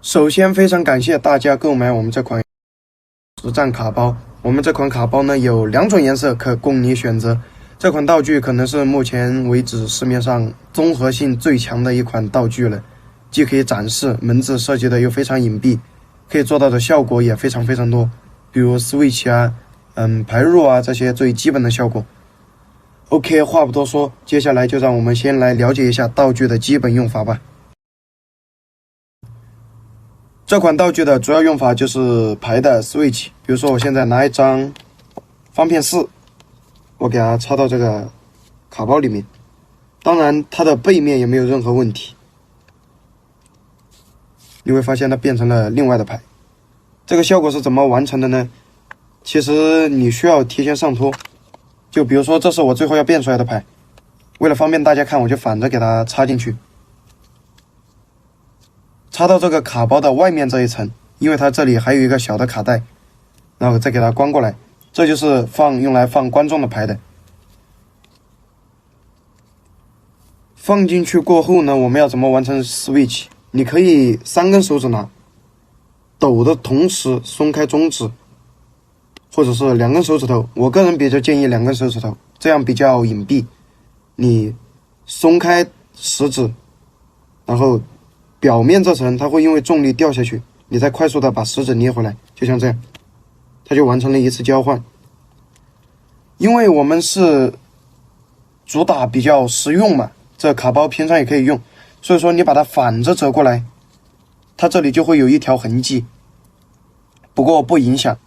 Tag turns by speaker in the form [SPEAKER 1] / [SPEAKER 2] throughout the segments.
[SPEAKER 1] 首先非常感谢大家购买我们这款实战卡包。我们这款卡包呢有2种颜色可供你选择。这款道具可能是目前为止市面上综合性最强的一款道具了，既可以展示，门字设计的又非常隐蔽，可以做到的效果也非常多，比如 switch 啊、排入啊这些最基本的效果。OK， 话不多说，接下来就让我们先来了解一下道具的基本用法吧。这款道具的主要用法就是排的 switch， 比如说我现在拿一张方片4，我给它插到这个卡包里面，当然它的背面也没有任何问题，你会发现它变成了另外的牌。这个效果是怎么完成的呢？其实你需要提前上托，就比如说这是我最后要变出来的牌，为了方便大家看，我就反着给它插进去，插到这个卡包的外面这一层，因为它这里还有一个小的卡带，然后再给它关过来，这就是用来放观众的牌的。放进去过后呢，我们要怎么完成 switch？ 你可以3根手指拿，抖的同时松开中指，或者是2根手指头。我个人比较建议2根手指头，这样比较隐蔽。你松开食指，然后表面这层它会因为重力掉下去，你再快速的把食指捏回来，就像这样，它就完成了一次交换。因为我们是主打比较实用嘛，这卡包平常也可以用，所以说你把它反着折过来，它这里就会有一条痕迹，不过不影响。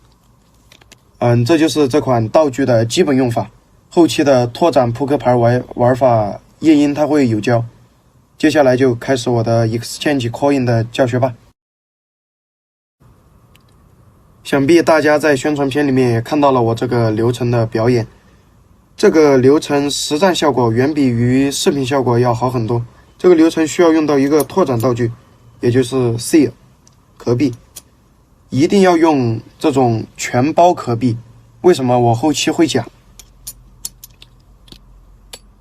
[SPEAKER 1] 这就是这款道具的基本用法。后期的拓展扑克牌玩法夜莺它会有教。接下来就开始我的 Exchange Coin 的教学吧。想必大家在宣传片里面也看到了我这个流程的表演，这个流程实战效果远比于视频效果要好很多。这个流程需要用到一个拓展道具，也就是 Seal 壳币，一定要用这种全包壳币。为什么我后期会讲？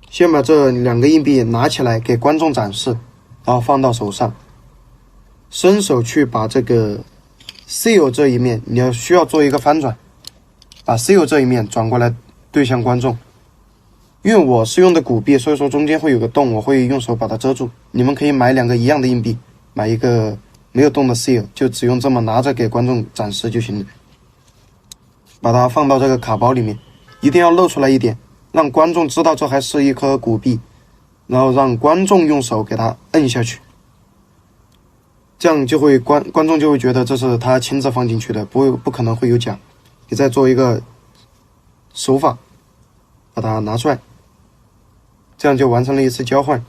[SPEAKER 1] 先把这2个硬币拿起来给观众展示，然后放到手上，伸手去把这个 seal 这一面，你需要做一个翻转，把 seal 这一面转过来对向观众。因为我是用的骨币，所以说中间会有个洞，我会用手把它遮住。你们可以买2个一样的硬币，买一个没有洞的 seal， 就只用这么拿着给观众展示就行了。把它放到这个卡包里面，一定要露出来一点，让观众知道这还是一颗骨币，然后让观众用手给它摁下去，这样就会观众就会觉得这是他亲自放进去的，不可能会有假。你再做一个手法，把它拿出来，这样就完成了一次交换。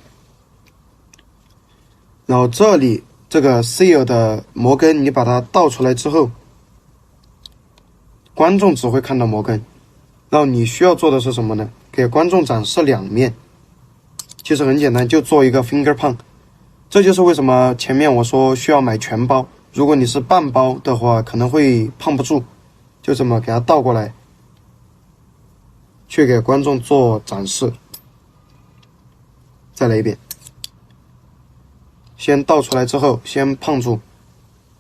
[SPEAKER 1] 然后这里这个 seal 的摩根，你把它倒出来之后，观众只会看到摩根。然后你需要做的是什么呢？给观众展示2面。其实很简单，就做一个 finger pump。这就是为什么前面我说需要买全包，如果你是半包的话可能会碰不住，就这么给它倒过来，去给观众做展示。再来一遍。先倒出来之后，先胖住，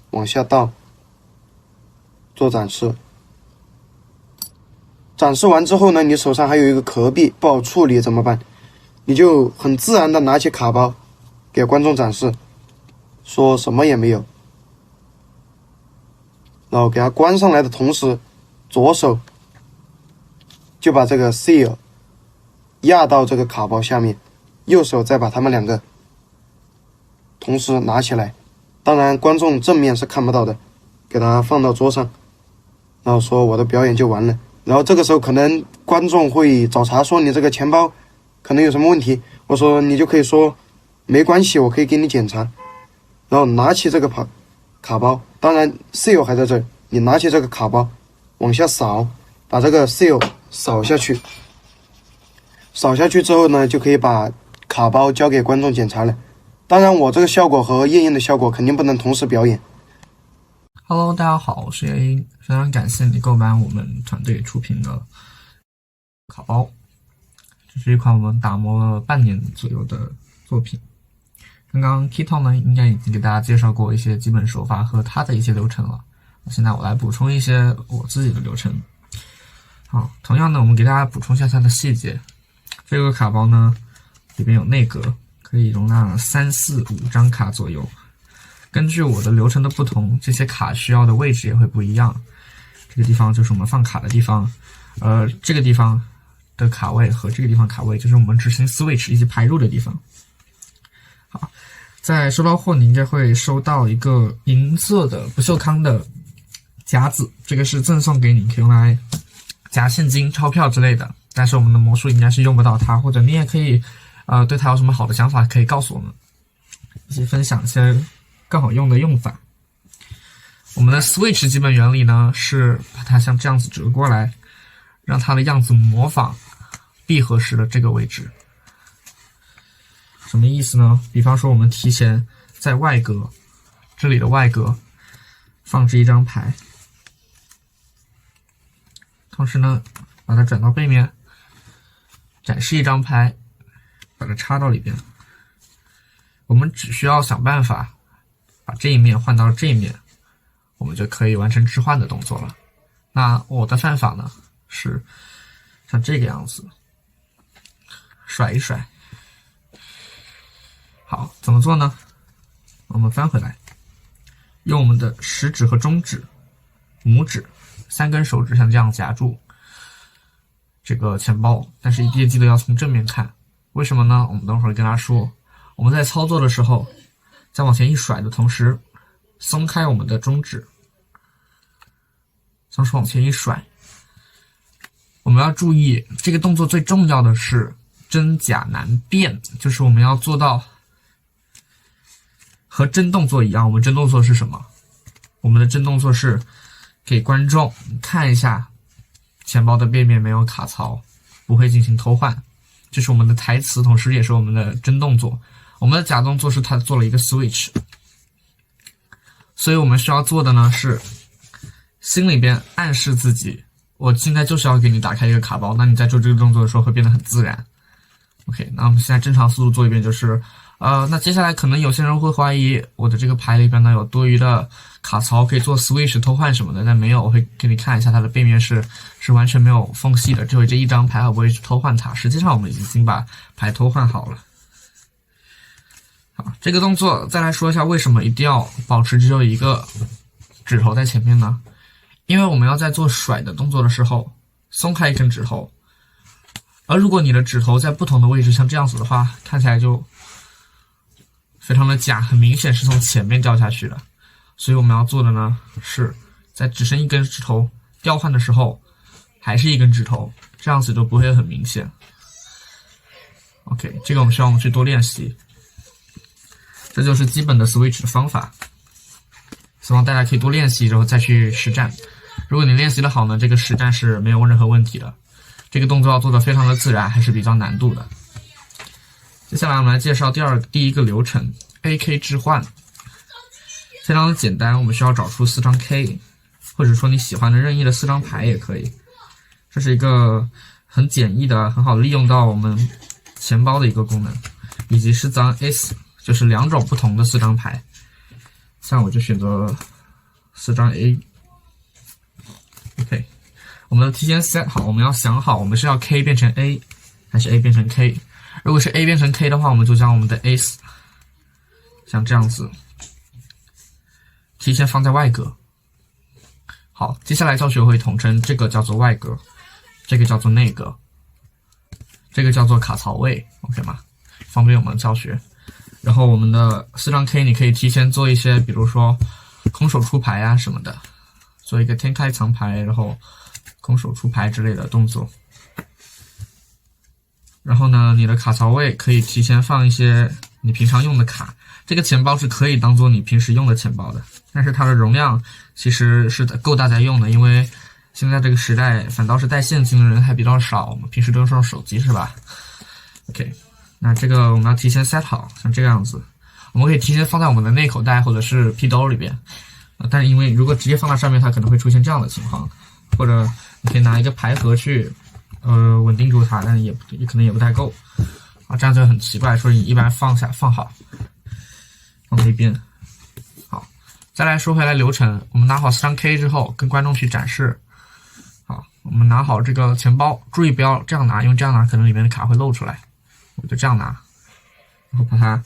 [SPEAKER 1] 往下倒，做展示。展示完之后呢，你手上还有一个壳壁不好处理怎么办？你就很自然的拿起卡包给观众展示，说什么也没有，然后给它关上来的同时，左手就把这个 seal 压到这个卡包下面，右手再把它们两个同时拿起来，当然观众正面是看不到的，给它放到桌上，然后说我的表演就完了。然后这个时候可能观众会找茬说你这个钱包可能有什么问题，我说你就可以说没关系，我可以给你检查。然后拿起这个卡包，当然 seal 还在这儿，你拿起这个卡包往下扫，把这个 seal 扫下去，扫下去之后呢，就可以把卡包交给观众检查了。当然我这个效果和夜莺的效果肯定不能同时表演。
[SPEAKER 2] Hello， 大家好，我是夜莺，非常感谢你购买我们团队出品的卡包。这是一款我们打磨了半年左右的作品。刚刚 Kito 呢，应该已经给大家介绍过一些基本手法和它的一些流程了。现在我来补充一些我自己的流程。好，同样呢，我们给大家补充一下它的细节。这个卡包呢，里边有内格，可以容纳3、4、5张卡左右。根据我的流程的不同，这些卡需要的位置也会不一样。这个地方就是我们放卡的地方，这个地方的卡位和这个地方卡位就是我们执行 switch 以及排入的地方。好，在收到货你应该会收到一个银色的不锈钢的夹子，这个是赠送给你，可以用来夹现金、钞票之类的。但是我们的魔术应该是用不到它，或者你也可以对它有什么好的想法可以告诉我们，一起分享一些更好用的用法。我们的 switch 基本原理呢，是把它像这样子折过来，让它的样子模仿闭合式的这个位置。什么意思呢？比方说我们提前在外格，这里的外格放置一张牌，同时呢把它转到背面，展示一张牌，把它插到里边。我们只需要想办法把这一面换到这一面，我们就可以完成置换的动作了。那我的犯法呢，是像这个样子，甩一甩。好，怎么做呢？我们翻回来，用我们的食指和中指、拇指3根手指像这样夹住这个钱包，但是一定记得要从正面看。为什么呢？我们等会儿跟大家说。我们在操作的时候，在往前一甩的同时，松开我们的中指，同时往前一甩。我们要注意，这个动作最重要的是真假难辨，就是我们要做到和真动作一样。我们真动作是什么？我们的真动作是给观众看一下钱包的背面没有卡槽，不会进行偷换，这是我们的台词，同时也是我们的真动作。我们的假动作是它做了一个 switch， 所以我们需要做的呢是心里边暗示自己，我现在就是要给你打开一个卡包，那你在做这个动作的时候会变得很自然。OK， 那我们现在正常速度做一遍，就是那接下来可能有些人会怀疑我的这个牌里边呢有多余的卡槽可以做 switch 偷换什么的，但没有，我会给你看一下它的背面是完全没有缝隙的，这回这一张牌我不会去偷换它，实际上我们已经把牌偷换好了。好，这个动作再来说一下为什么一定要保持只有一个指头在前面呢？因为我们要在做甩的动作的时候松开一根指头，而如果你的指头在不同的位置像这样子的话，看起来就非常的假，很明显是从前面掉下去的。所以我们要做的呢，是在只剩一根指头调换的时候还是一根指头，这样子就不会很明显。OK， 这个我们需要去多练习。这就是基本的 switch 的方法，希望大家可以多练习，然后再去实战。如果你练习的好呢，这个实战是没有任何问题的。这个动作要做的非常的自然，还是比较难度的。接下来我们来介绍第一个流程 AK 置换，非常的简单，我们需要找出4张 K， 或者说你喜欢的任意的4张牌也可以。这是一个很简易的、很好利用到我们钱包的一个功能。以及4张 S， 就是2种不同的4张牌。像我就选择4张 A。OK， 我们提前 set 好，我们要想好我们是要 K 变成 A 还是 A 变成 K。如果是 A 变成 K 的话，我们就将我们的 S 像这样子提前放在外格。好，接下来教学会统称这个叫做外格，这个叫做内格，这个叫做卡槽位 ，OK 吗？方便我们教学。然后我们的4张 K 你可以提前做一些，比如说空手出牌啊什么的，做一个天开藏牌，然后空手出牌之类的动作。然后呢，你的卡槽位可以提前放一些你平常用的卡，这个钱包是可以当做你平时用的钱包的，但是它的容量其实是够大家用的，因为现在这个时代反倒是带现金的人还比较少，我们平时都是用手机是吧 ？OK， 那这个我们要提前 set 好，像这个样子，我们可以提前放在我们的内口袋或者是屁兜里边，但是因为如果直接放在上面，它可能会出现这样的情况，或者你可以拿一个牌盒去稳定住它，但是也可能也不太够啊，这样就很奇怪。所以一般放好，放那边。好，再来说回来流程，我们拿好4张 K 之后，跟观众去展示。好，我们拿好这个钱包，注意不要这样拿，因为这样拿可能里面的卡会露出来。我就这样拿，然后把它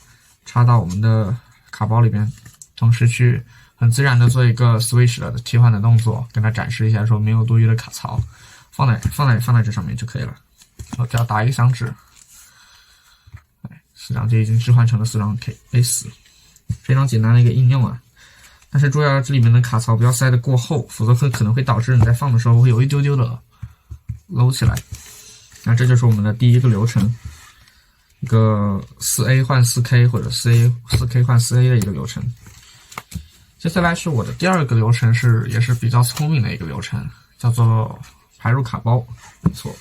[SPEAKER 2] 插到我们的卡包里边，同时去很自然的做一个 switch 的切换的动作，跟它展示一下说没有多余的卡槽。放在这上面就可以了。我只要打一个响指，4张就已经置换成了4张 A4， 非常简单的一个应用啊。但是注意这里面的卡槽不要塞得过厚，否则可能会导致你在放的时候会有一丢丢的搂起来。那这就是我们的第一个流程，一个4A 换4K 或者4K 换4A 的一个流程。接下来是我的第二个流程，也是比较聪明的一个流程，叫做排入卡包。没错，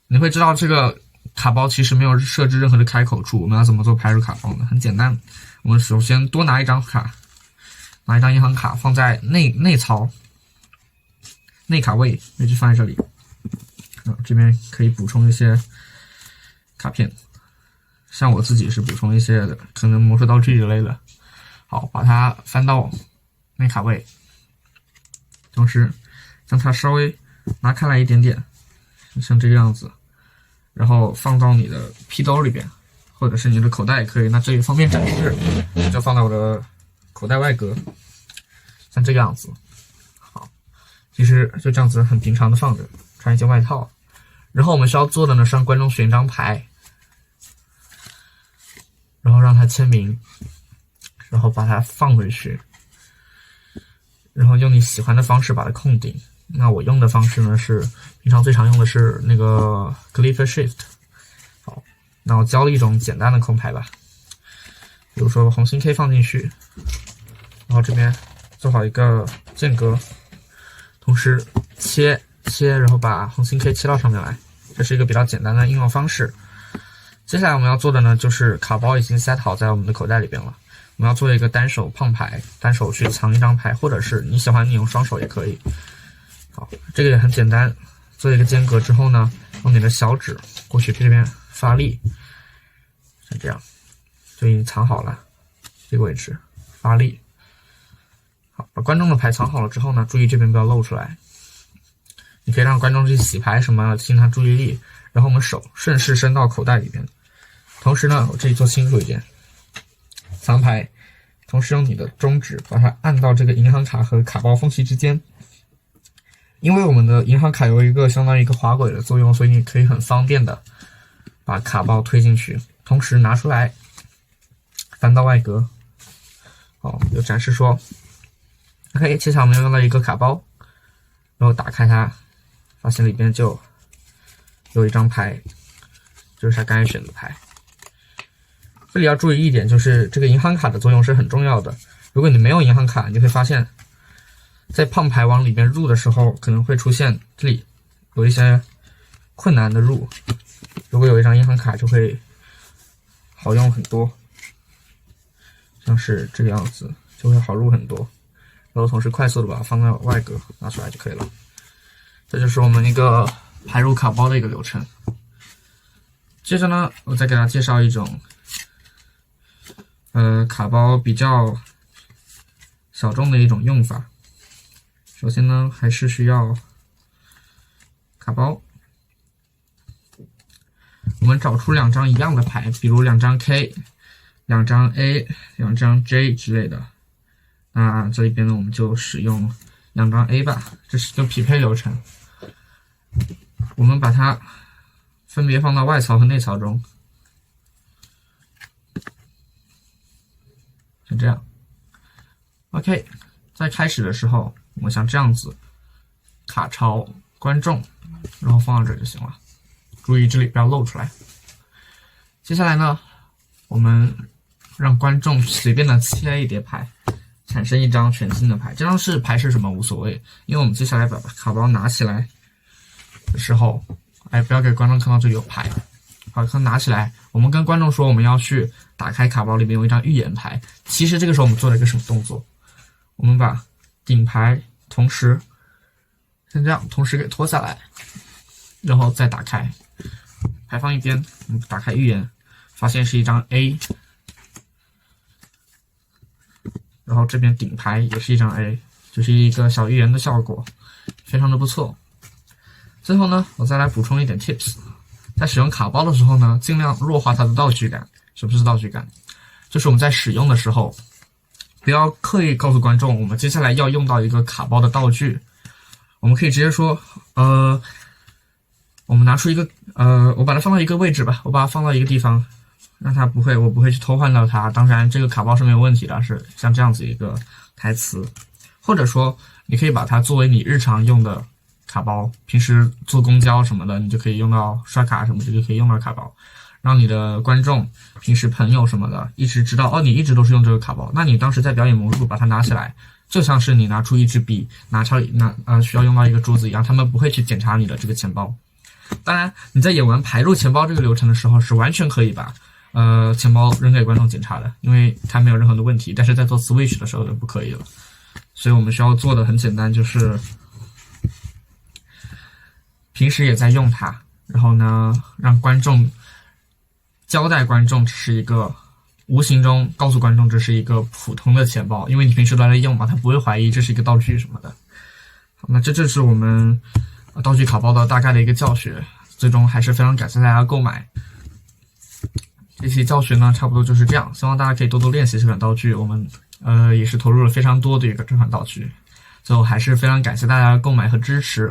[SPEAKER 2] 你会知道这个卡包其实没有设置任何的开口处。我们要怎么做排入卡包呢？很简单，我们首先多拿一张卡，拿一张银行卡放在内槽内卡位置放在这里，这边可以补充一些卡片，像我自己是补充一些的，可能魔术道具之类的。好，把它翻到内卡位，同时将它稍微拿开来一点点，像这个样子，然后放到你的屁兜里边，或者是你的口袋也可以。那这里方便展示，就放到我的口袋外格，像这个样子。好，其实就这样子很平常的放着，穿一件外套。然后我们需要做的呢，是让观众选一张牌，然后让他签名，然后把它放回去，然后用你喜欢的方式把它控顶。那我用的方式呢是平常最常用的是那个 Click Shift。好，那我教了一种简单的控牌吧，比如说红心 K 放进去，然后这边做好一个间隔，同时切，然后把红心 K 切到上面来，这是一个比较简单的应用方式。接下来我们要做的呢，就是卡包已经 set 好在我们的口袋里边了。我们要做一个单手胖牌，单手去藏一张牌，或者是你喜欢你用双手也可以。好，这个也很简单。做一个间隔之后呢，用你的小指过去这边发力，像这样就已经藏好了这个位置，发力。好，把观众的牌藏好了之后呢，注意这边不要露出来。你可以让观众去洗牌什么，吸引他注意力。然后我们手顺势伸到口袋里边，同时呢，我这里做清楚一点，藏牌，同时用你的中指把它按到这个银行卡和卡包缝隙之间。因为我们的银行卡有一个相当于一个滑轨的作用，所以你可以很方便的把卡包推进去，同时拿出来翻到外格。好，有展示说 OK， 接下来我们用到一个卡包，然后打开它，发现里边就有一张牌，就是他刚才选的牌。这里要注意一点，就是这个银行卡的作用是很重要的。如果你没有银行卡，你会发现在胖牌往里面入的时候，可能会出现这里有一些困难的入。如果有一张银行卡，就会好用很多，像是这个样子，就会好入很多。然后同时快速的把它放到外格拿出来就可以了。这就是我们一个排入卡包的一个流程。接着呢，我再给大家介绍一种卡包比较小众的一种用法。首先呢，还是需要卡包。我们找出2张一样的牌，比如2张 K、2张 A、2张 J 之类的。那这里边呢，我们就使用2张 A 吧，这是一个匹配流程。我们把它分别放到外槽和内槽中，像这样。OK， 在开始的时候，我们像这样子卡槽观众，然后放到这就行了。注意这里不要露出来。接下来呢，我们让观众随便的切一叠牌，产生一张全新的牌。这张牌是什么无所谓，因为我们接下来把卡包拿起来的时候，不要给观众看到这里有牌。好，拿起来，我们跟观众说我们要去打开卡包里面有一张预言牌。其实这个时候我们做了一个什么动作？我们把顶牌同时像这样同时给拖下来，然后再打开。牌放一边，我们打开预言，发现是一张 A， 然后这边顶牌也是一张 A， 就是一个小预言的效果，非常的不错。最后呢，我再来补充一点 tips， 在使用卡包的时候呢，尽量弱化它的道具感。什么是道具感？就是我们在使用的时候，不要刻意告诉观众我们接下来要用到一个卡包的道具，我们可以直接说，我们拿出一个我把它放到一个位置吧，我把它放到一个地方，让它我不会去偷换到它。当然这个卡包是没有问题的，是像这样子一个台词。或者说你可以把它作为你日常用的卡包，平时坐公交什么的你就可以用到，刷卡什么的就可以用到卡包，让你的观众平时朋友什么的一直知道你一直都是用这个卡包。那你当时在表演魔术把它拿起来，就像是你拿出一支笔需要用到一个珠子一样，他们不会去检查你的这个钱包。当然你在演完排入钱包这个流程的时候是完全可以把钱包扔给观众检查的，因为它没有任何的问题。但是在做 switch 的时候就不可以了，所以我们需要做的很简单，就是平时也在用它，然后呢让观众交代观众这是一个无形中告诉观众这是一个普通的钱包，因为你平时都在用嘛，他不会怀疑这是一个道具什么的。好，那这就是我们道具卡包的大概的一个教学，最终还是非常感谢大家购买。这期教学呢差不多就是这样，希望大家可以多多练习这款道具，我们也是投入了非常多的一个这款道具。最后还是非常感谢大家的购买和支持。